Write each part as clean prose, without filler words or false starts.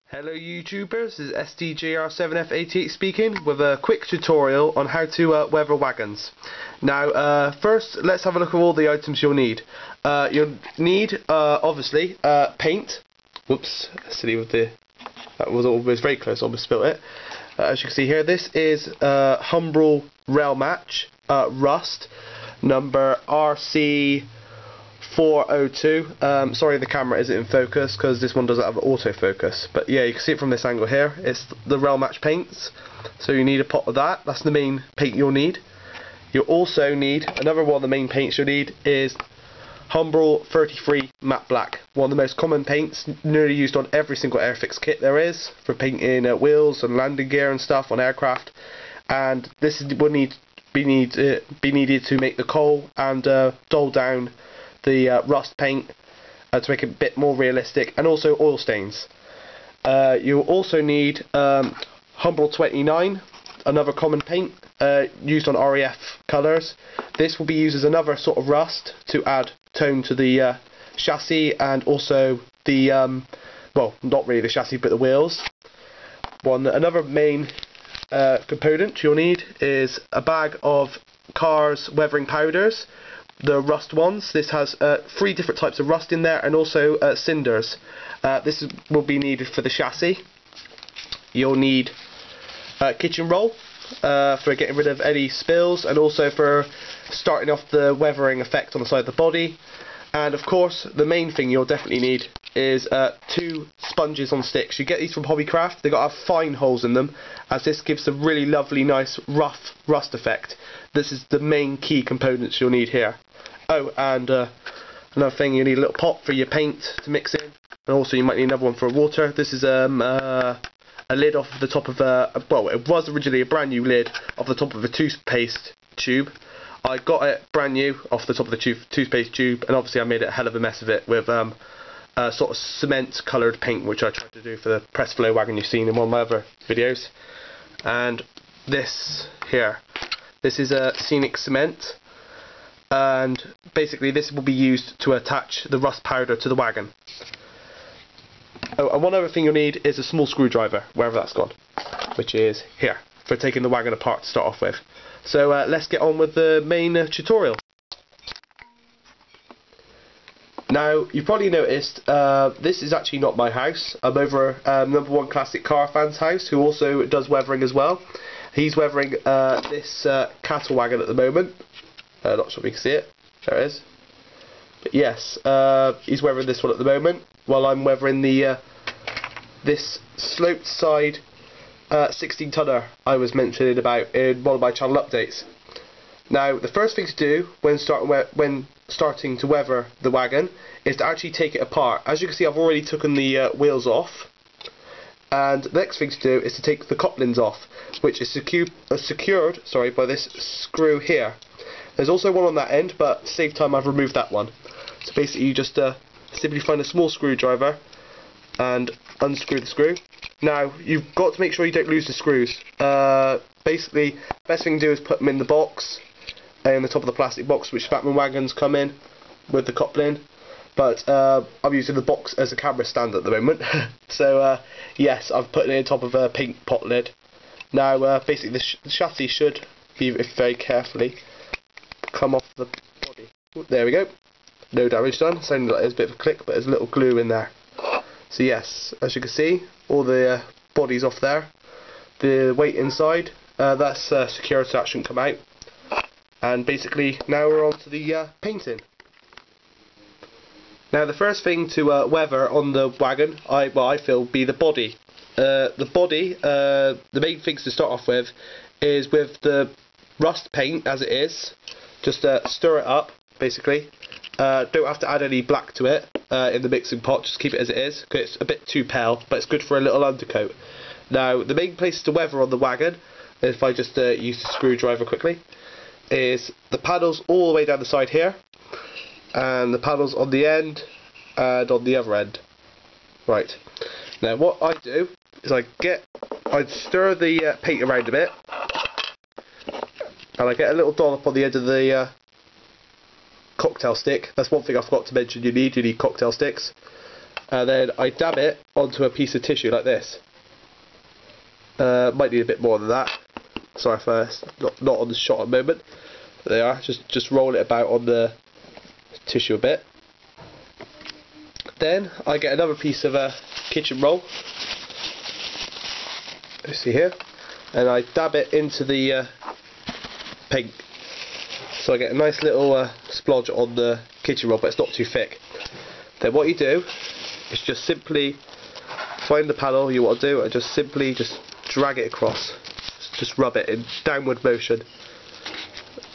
Hello YouTubers, this is SDJR7F88 speaking with a quick tutorial on how to weather wagons. Now first let's have a look at all the items you'll need. You'll need obviously paint. Whoops, silly with the, that was almost very close, almost spilt it. As you can see here, this is Humbrol Rail Match Rust number RC 402. Sorry the camera isn't in focus because this one doesn't have autofocus, but yeah, you can see it from this angle here. It's the Rail Match paints, so you need a pot of that. That's the main paint you'll need. You'll also need, another one of the main paints you'll need is Humbrol 33 Matte Black, one of the most common paints, nearly used on every single Airfix kit there is for painting wheels and landing gear and stuff on aircraft, and this will be needed to make the coal and dull down the rust paint to make it a bit more realistic, and also oil stains. You'll also need Humbrol 29, another common paint used on RAF colours. This will be used as another sort of rust to add tone to the chassis, and also the well, not really the chassis but the wheels. Another main component you'll need is a bag of Cars weathering powders, the rust ones. This has 3 different types of rust in there, and also cinders. Will be needed for the chassis. You'll need kitchen roll for getting rid of any spills, and also for starting off the weathering effect on the side of the body. And of course, the main thing you'll definitely need is 2 sponges on sticks. You get these from Hobbycraft. They've got to have fine holes in them, as this gives a really lovely, nice, rough rust effect. This is the main key components you'll need here. Oh, and another thing, you need a little pot for your paint to mix in, and also you might need another one for water. This is a lid off the top of well, it was originally a brand new lid off the top of a toothpaste tube. I got it brand new off the top of the toothpaste tube, and obviously I made a hell of a mess of it with sort of cement coloured paint, which I tried to do for the press flow wagon you've seen in one of my other videos. And this here, this is a scenic cement, and basically this will be used to attach the rust powder to the wagon. Oh, and one other thing you'll need is a small screwdriver, wherever that's gone, which is here, for taking the wagon apart to start off with. So let's get on with the main tutorial. Now, you've probably noticed this is actually not my house. I'm over number 1 classic car fan's house, who also does weathering as well. He's weathering this cattle wagon at the moment. Not sure if you can see it. There it is. But yes, he's weathering this one at the moment, while I'm weathering the this sloped side 16 tonner I was mentioning about in one of my channel updates. Now, the first thing to do when starting to weather the wagon is to actually take it apart. As you can see, I've already taken the wheels off, and the next thing to do is to take the couplings off, which is secured by this screw here. There's also one on that end, but to save time I've removed that one. So basically you just simply find a small screwdriver and unscrew the screw. Now, you've got to make sure you don't lose the screws. Basically, best thing to do is put them in the box, in the top of the plastic box, which Bachmann wagons come in with the coupling. But I'm using the box as a camera stand at the moment. So yes, I've put it on top of a pink pot lid. Now, basically the chassis should be, very carefully, come off the body. There we go. No damage done. Sounded like there's a bit of a click, but there's a little glue in there. So yes, as you can see, all the body's off there. The weight inside, that's secure, so that shouldn't come out. And basically, now we're on to the painting. Now, the first thing to weather on the wagon, I feel, be the body. The body, the main things to start off with is with the rust paint as it is. Just stir it up, basically. Don't have to add any black to it in the mixing pot, just keep it as it is, because it's a bit too pale, but it's good for a little undercoat. Now, the main place to weather on the wagon, if I just use the screwdriver quickly, is the paddles all the way down the side here, and the paddles on the end, and on the other end. Right, now what I do is I stir the paint around a bit, and I get a little dollop on the end of the cocktail stick. That's one thing I forgot to mention. You need cocktail sticks. and then I dab it onto a piece of tissue like this. Might need a bit more than that. Sorry if it's not on the shot at the moment. But there you are. Just roll it about on the tissue a bit. Then I get another piece of kitchen roll. You see here, and I dab it into the paint. So I get a nice little splodge on the kitchen roll, but it's not too thick. Then what you do is just simply find the panel you want to do and just simply drag it across. Just rub it in downward motion.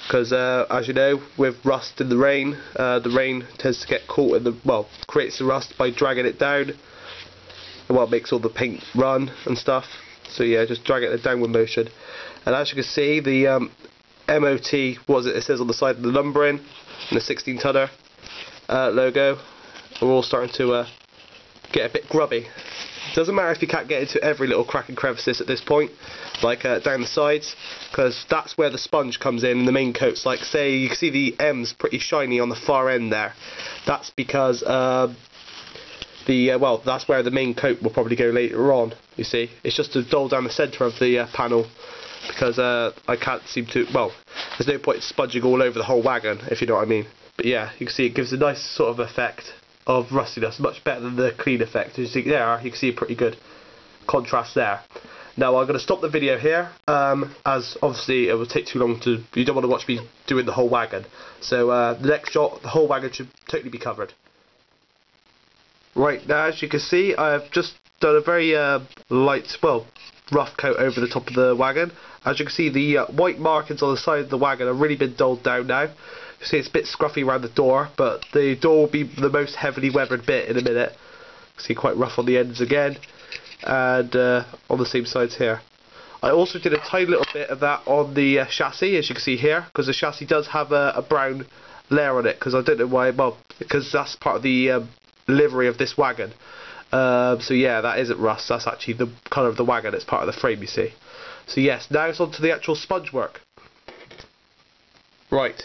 Because as you know, with rust in the rain tends to get caught in the, well, creates the rust by dragging it down. And what makes all the paint run and stuff. So yeah, just drag it in a downward motion. And as you can see, the MOT, it says on the side of the numbering, and the 16 tonner logo, are all starting to get a bit grubby. Doesn't matter if you can't get into every little crack and crevices at this point, like down the sides, because that's where the sponge comes in the main coats. Like say you can see the M's pretty shiny on the far end there. That's because well, that's where the main coat will probably go later on. You see, it's just to dull down the centre of the panel, because I can't seem to. Well, there's no point sponging all over the whole wagon, if you know what I mean. But yeah, you can see it gives a nice sort of effect of rustiness, much better than the clean effect. As you see there, you can see a pretty good contrast there. Now I'm going to stop the video here, as obviously it will take too long to. You don't want to watch me doing the whole wagon. So the next shot, the whole wagon should totally be covered. Right, now as you can see, I've just done a very light, well, rough coat over the top of the wagon. As you can see, the white markings on the side of the wagon have really been dulled down now. You see it's a bit scruffy around the door, but the door will be the most heavily weathered bit in a minute. You see quite rough on the ends again, and on the same sides here. I also did a tiny little bit of that on the chassis, as you can see here, because the chassis does have a brown layer on it, because I don't know why, well, because that's part of the livery of this wagon. So yeah, that isn't rust, that's actually the colour of the wagon, it's part of the frame, you see. So yes, now it's on to the actual sponge work. Right.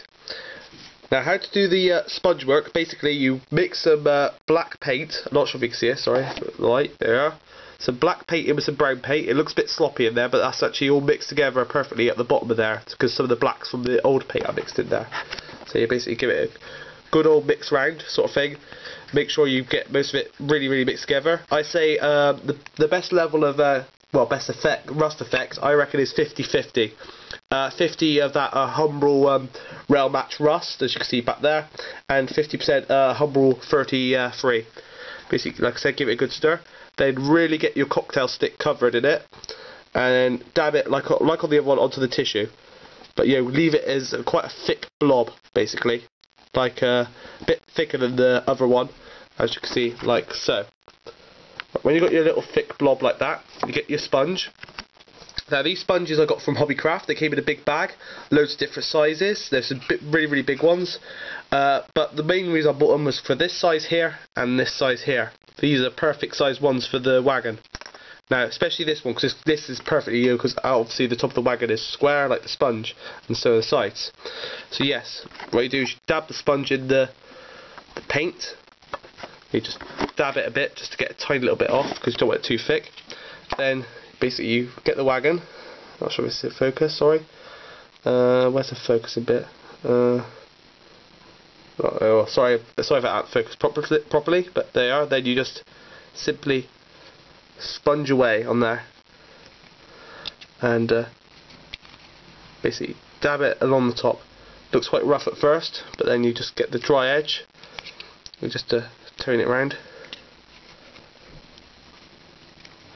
Now how to do the sponge work, basically you mix some black paint, I'm not sure if you can see it, sorry, light, there you are. Some black paint in with some brown paint. It looks a bit sloppy in there, but that's actually all mixed together perfectly at the bottom of there, because some of the blacks from the old paint are mixed in there. So you basically give it a good old mix round sort of thing. Make sure you get most of it really mixed together. I say the best level of well, best effect, rust effect, I reckon is 50-50. 50 of that Humbrol rail match rust, as you can see back there, and 50% Humbrol 33. Basically, like I said, give it a good stir. Then really get your cocktail stick covered in it, and dab it like on the other one onto the tissue. But you know, leave it as quite a thick blob, basically, like a bit thicker than the other one, as you can see, like so. When you've got your little thick blob like that, you get your sponge. Now these sponges I got from Hobbycraft. They came in a big bag, loads of different sizes. There's some really big ones, but the main reason I bought them was for this size here and this size here. These are perfect size ones for the wagon. Now especially this one, because this is perfectly, you know, because obviously the top of the wagon is square like the sponge, and so are the sides. So yes, what you do is you dab the sponge in the paint. You just dab it a bit just to get a tiny little bit off, because you don't want it too thick. Then basically you get the wagon. Not sure if it's in focus, sorry. Where's the focusing bit? Oh, sorry if I can't focus properly, but they are. Then you just simply sponge away on there, and basically dab it along the top. Looks quite rough at first, but then you just get the dry edge. You just turn it around.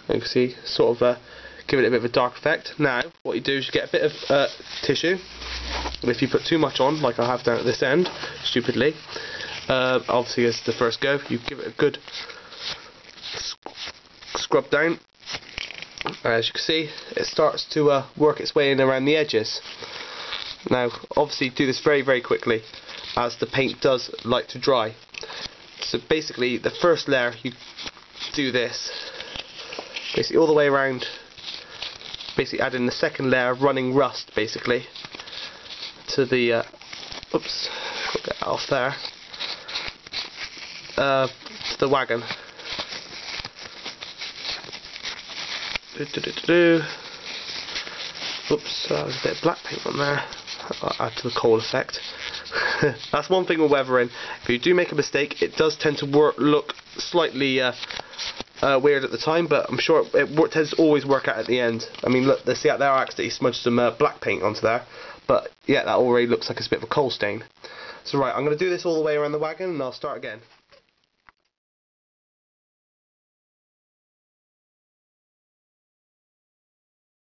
You can see, sort of giving it a bit of a dark effect. Now, what you do is you get a bit of tissue, and if you put too much on, like I have down at this end, stupidly, obviously as the first go, you give it a good scrub down. As you can see, it starts to work its way in around the edges. Now, obviously do this very quickly, as the paint does like to dry. So basically, the first layer, you do this, basically all the way around, basically adding the second layer of running rust, basically, to the, oops, got that off there, to the wagon. Oops, there's a bit of black paint on there. I'll add to the cold effect. That's one thing with weathering. If you do make a mistake, it does tend to look slightly weird at the time, but I'm sure it tends to always work out at the end. I mean, look, see out there, I accidentally smudged some black paint onto there, but yeah, that already looks like it's a bit of a coal stain. So right, I'm going to do this all the way around the wagon, and I'll start again.